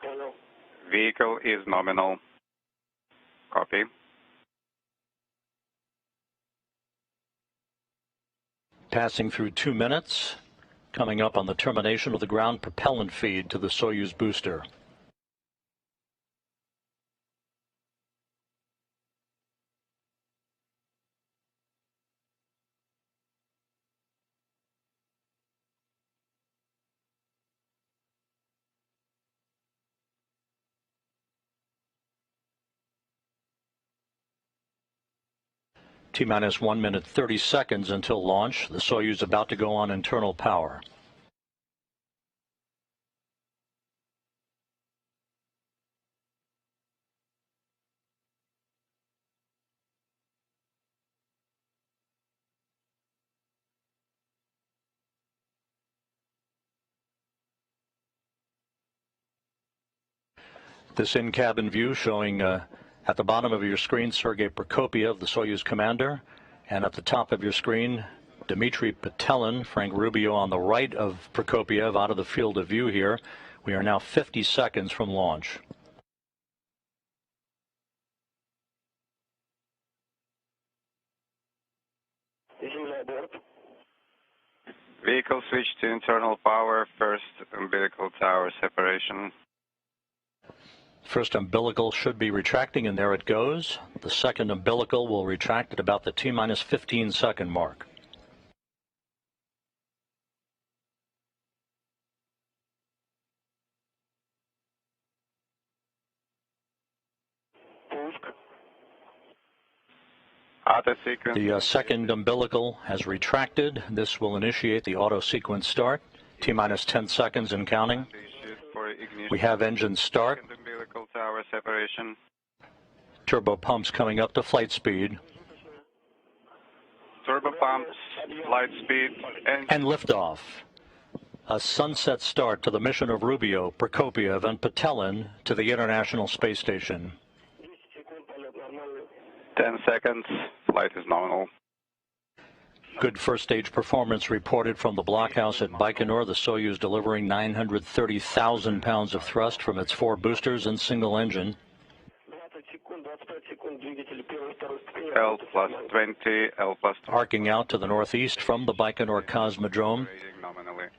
vehicle is nominal. Copy. Passing through 2 minutes. Coming up on the termination of the ground propellant feed to the Soyuz booster. T-minus 1 minute 30 seconds until launch. The Soyuz about to go on internal power. This in-cabin view showing at the bottom of your screen, Sergey Prokopyev, the Soyuz commander, and at the top of your screen, Dmitri Petelin, Frank Rubio on the right of Prokopyev, out of the field of view here. We are now 50 seconds from launch. Vehicle switch to internal power, first umbilical tower separation. First umbilical should be retracting, and there it goes. The second umbilical will retract at about the T-minus 15-second mark. The second umbilical has retracted. This will initiate the auto sequence start. T-minus 10 seconds and counting. We have engine start. Tower separation. Turbo pumps coming up to flight speed. Turbo pumps, flight speed, and liftoff. A sunset start to the mission of Rubio, Prokopyev, and Petelin to the International Space Station. 10 seconds. Flight is nominal. Good first stage performance reported from the blockhouse at Baikonur. The Soyuz delivering 930,000 pounds of thrust from its 4 boosters and single engine. L plus 20, L plus 20. Arcing out to the northeast from the Baikonur Cosmodrome.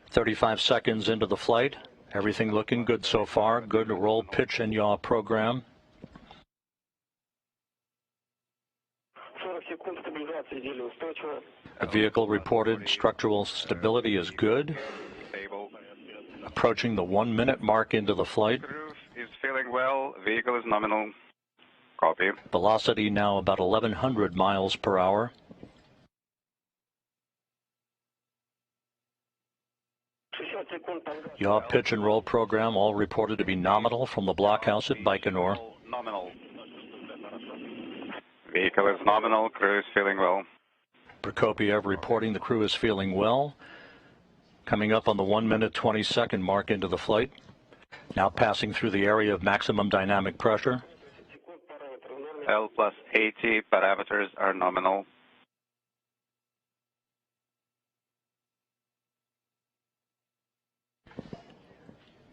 35 seconds into the flight. Everything looking good so far. Good roll, pitch, and yaw program. The vehicle reported structural stability is good. Stable. Approaching the 1 minute mark into the flight. Crew is feeling well. Vehicle is nominal. Copy. Velocity now about 1,100 miles per hour. Yaw pitch and roll program all reported to be nominal from the blockhouse at Baikonur. Nominal. Vehicle is nominal. Crew is feeling well. Prokopyev reporting the crew is feeling well. Coming up on the 1 minute 20-second mark into the flight. Now passing through the area of maximum dynamic pressure. L plus 80 parameters are nominal.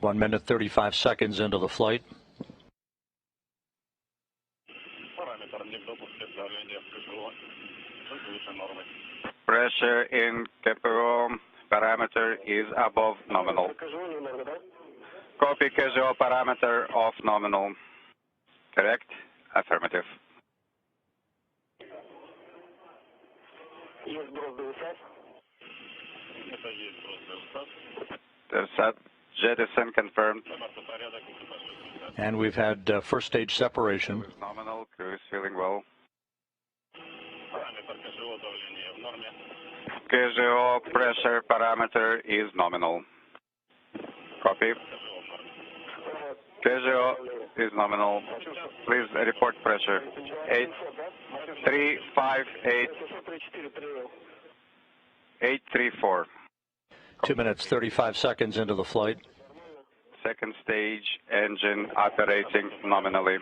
One minute 35 seconds into the flight. Pressure in KPO parameter is above nominal. Copy casual parameter of nominal. Correct? Affirmative. Set jettison confirmed. And we've had first stage separation. Nominal, crew is feeling well. Casual pressure parameter is nominal. Copy. Casual is nominal. Please report pressure. 834. 2 minutes 35 seconds into the flight. Second stage engine operating nominally.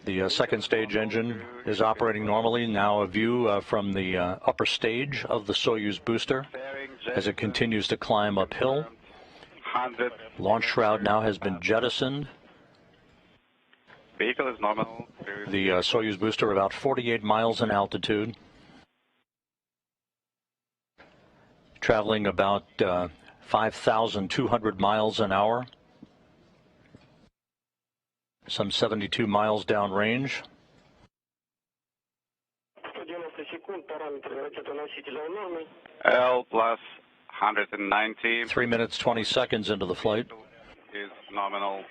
The second stage engine is operating normally. Now a view from the upper stage of the Soyuz booster as it continues to climb uphill. 100. Launch shroud now has been jettisoned. Vehicle is nominal. The Soyuz booster about 48 miles in altitude. Traveling about 5,200 miles an hour. Some 72 miles downrange. L plus 190. 3 minutes 20 seconds into the flight. Is nominal.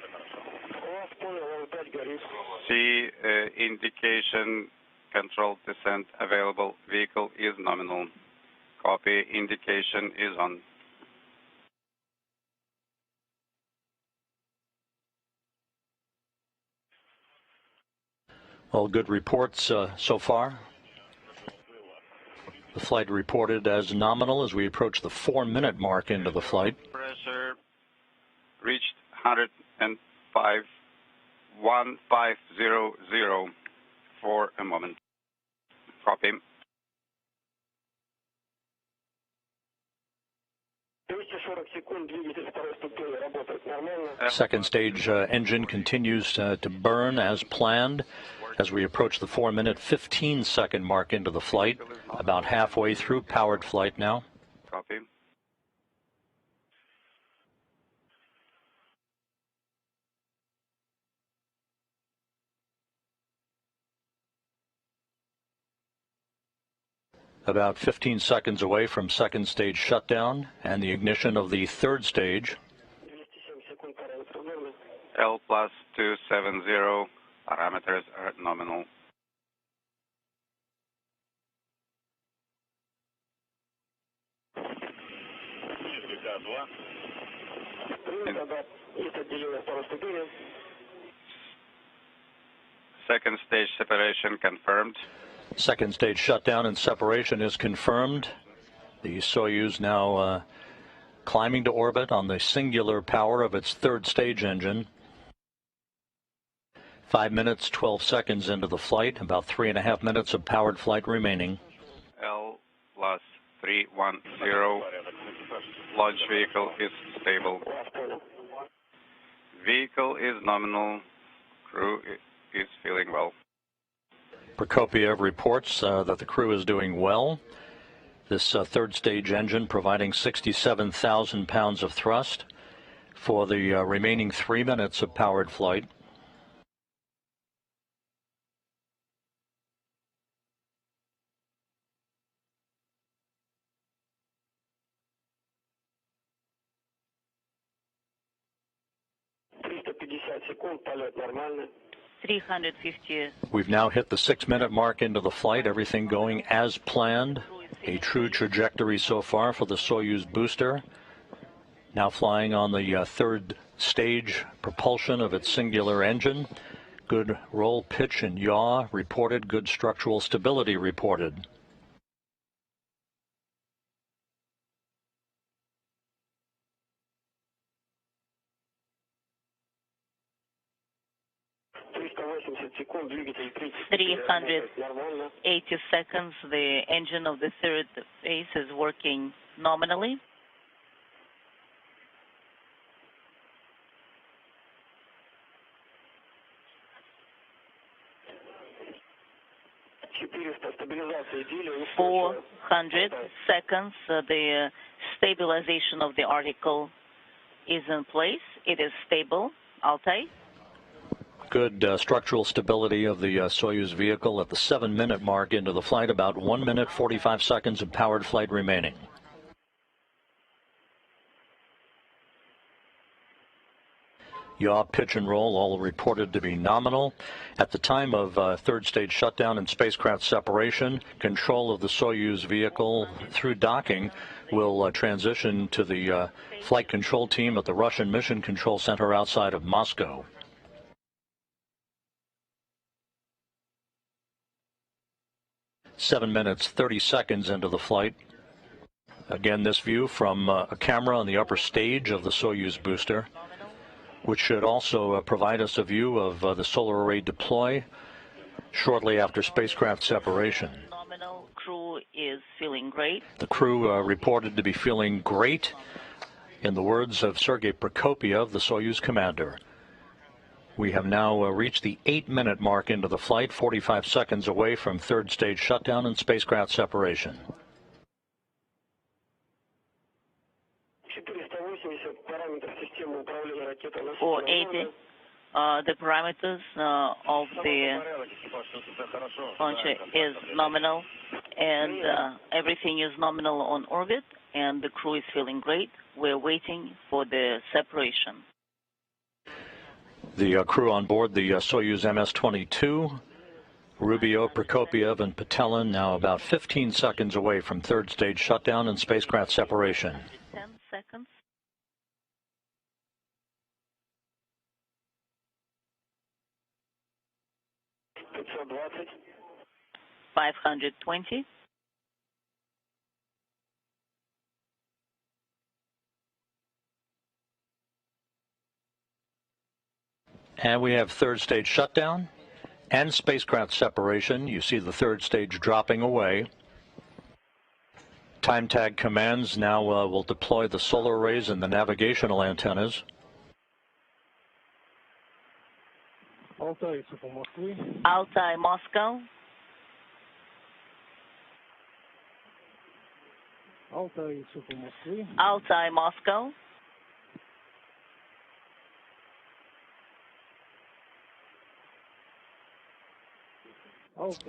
C indication controlled descent available. Vehicle is nominal. Copy. Indication is on. All good reports so far. The flight reported as nominal as we approach the 4 minute mark into the flight. Pressure reached 105,000 for a moment. Copy. Second stage engine continues to burn as planned as we approach the 4 minute 15 second mark into the flight. About halfway through powered flight now. Copy. About 15 seconds away from second stage shutdown and the ignition of the third stage. L plus 270 parameters are nominal. Second stage separation confirmed. Second stage shutdown and separation is confirmed. The Soyuz now climbing to orbit on the singular power of its third stage engine. 5 minutes, 12 seconds into the flight, about 3.5 minutes of powered flight remaining. L plus 310. Launch vehicle is stable. Vehicle is nominal. Crew is feeling well. Prokopyev reports that the crew is doing well. This third stage engine providing 67,000 pounds of thrust for the remaining 3 minutes of powered flight. 350. We've now hit the 6-minute mark into the flight, everything going as planned. A true trajectory so far for the Soyuz booster. Now flying on the third stage propulsion of its singular engine. Good roll, pitch, and yaw reported. Good structural stability reported. $380 seconds. The engine of the third phase is working nominally. $400 seconds. The stabilization of the article is in place. It is stable. Altai. Good structural stability of the Soyuz vehicle at the 7-minute mark into the flight. About 1 minute 45 seconds of powered flight remaining. Yaw, pitch, and roll all reported to be nominal. At the time of third stage shutdown and spacecraft separation, control of the Soyuz vehicle through docking will transition to the flight control team at the Russian Mission Control Center outside of Moscow. Seven minutes 30 seconds into the flight. Again, this view from a camera on the upper stage of the Soyuz booster, which should also provide us a view of the solar array deploy shortly after spacecraft separation. Nominal crew is feeling great. The crew reported to be feeling great, in the words of Sergey Prokopyev, the Soyuz commander. We have now reached the 8-minute mark into the flight, 45 seconds away from third stage shutdown and spacecraft separation. 480. The parameters of the launcher is nominal, and everything is nominal on orbit, and the crew is feeling great. We're waiting for the separation. The crew on board the Soyuz MS-22, Rubio, Prokopyev, and Petelin, now about 15 seconds away from third stage shutdown and spacecraft separation. 10 seconds. $520. And we have third stage shutdown and spacecraft separation. You see the third stage dropping away. Time tag commands now will deploy the solar arrays and the navigational antennas. Altai, Moscow. Altai, Moscow.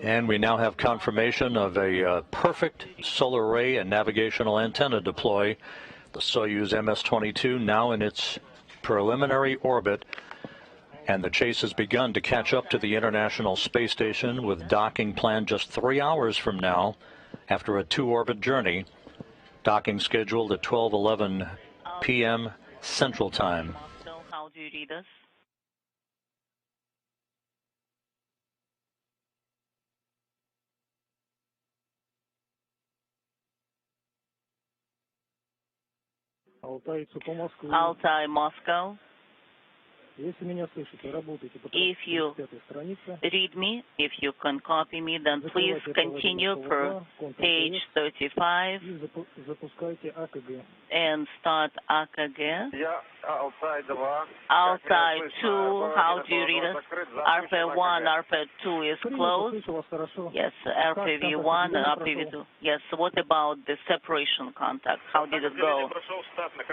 And we now have confirmation of a perfect solar array and navigational antenna deploy. The Soyuz MS-22 now in its preliminary orbit, and the chase has begun to catch up to the International Space Station, with docking planned just 3 hours from now after a 2-orbit journey. Docking scheduled at 12:11 p.m. Central Time. So how do you read us? Altai, Moscow. If you read me, if you can copy me, then please continue per page 35 and start AKG. Altai 2, how do you read it? RP1, RP2 is closed. Yes, RPV1 and RPV2. Yes, what about the separation contact? How did it go?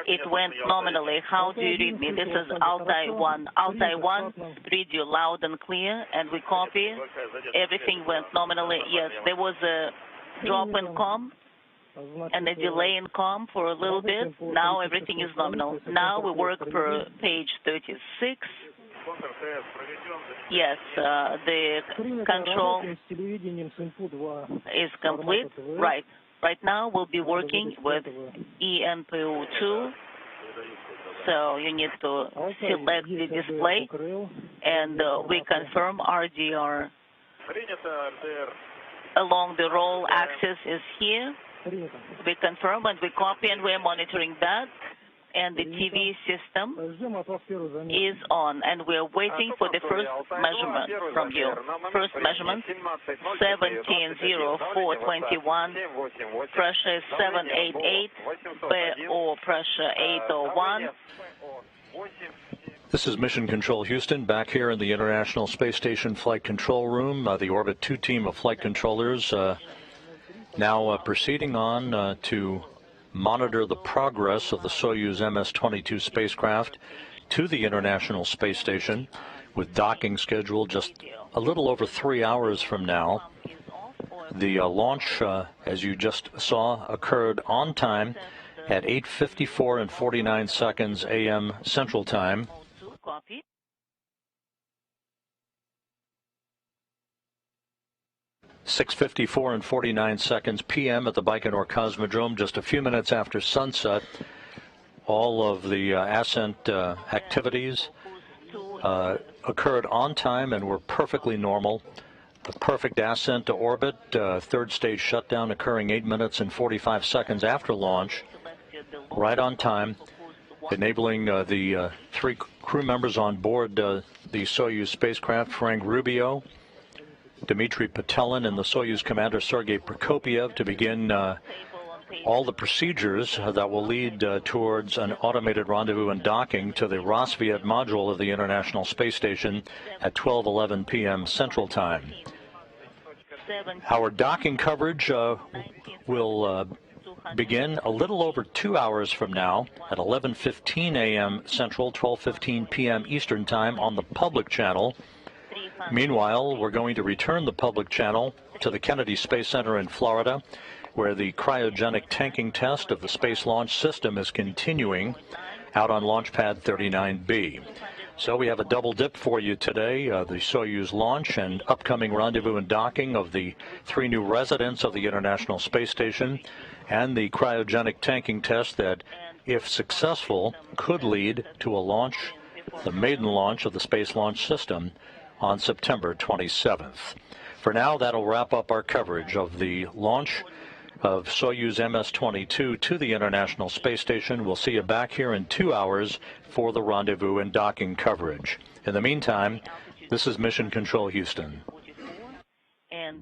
It went nominally. How do you read me? This is Altai 1. Altai 1, read you loud and clear, and we copy. Everything went nominally. Yes, there was a drop in comm and a delay in comm for a little bit. Now everything is nominal. Now we work per page 36. Yes, the control is complete. Right. Right now we'll be working with ENPO2. So you need to select the display, and we confirm RDR along the roll axis is here. We confirm and we copy, and we're monitoring that. And the TV system is on, and we're waiting for the first measurement from you. First measurement, 170421, pressure is 788, BO pressure 801. This is Mission Control Houston, back here in the International Space Station Flight Control Room. The Orbit 2 team of flight controllers now proceeding on to monitor the progress of the Soyuz MS-22 spacecraft to the International Space Station, with docking scheduled just a little over 3 hours from now. The launch, as you just saw, occurred on time at 8:54 and 49 seconds a.m. Central Time. 6:54 and 49 seconds p.m. at the Baikonur Cosmodrome, just a few minutes after sunset. All of the ascent activities occurred on time and were perfectly normal. A perfect ascent to orbit, third stage shutdown occurring 8 minutes and 45 seconds after launch, right on time, enabling the three crew members on board the Soyuz spacecraft, Frank Rubio, Dmitri, Petelin, and the Soyuz commander Sergey Prokopyev, to begin all the procedures that will lead towards an automated rendezvous and docking to the Roscosmos module of the International Space Station at 12:11 p.m. Central Time. Our docking coverage will begin a little over 2 hours from now at 11:15 a.m. Central, 12:15 p.m. Eastern Time on the public channel. Meanwhile, we're going to return the public channel to the Kennedy Space Center in Florida, where the cryogenic tanking test of the Space Launch System is continuing out on Launch Pad 39B. So we have a double dip for you today, the Soyuz launch and upcoming rendezvous and docking of the three new residents of the International Space Station, and the cryogenic tanking test that, if successful, could lead to a launch, the maiden launch of the Space Launch System on September 27th. For now, that'll wrap up our coverage of the launch of Soyuz MS-22 to the International Space Station. We'll see you back here in 2 hours for the rendezvous and docking coverage. In the meantime, this is Mission Control Houston. And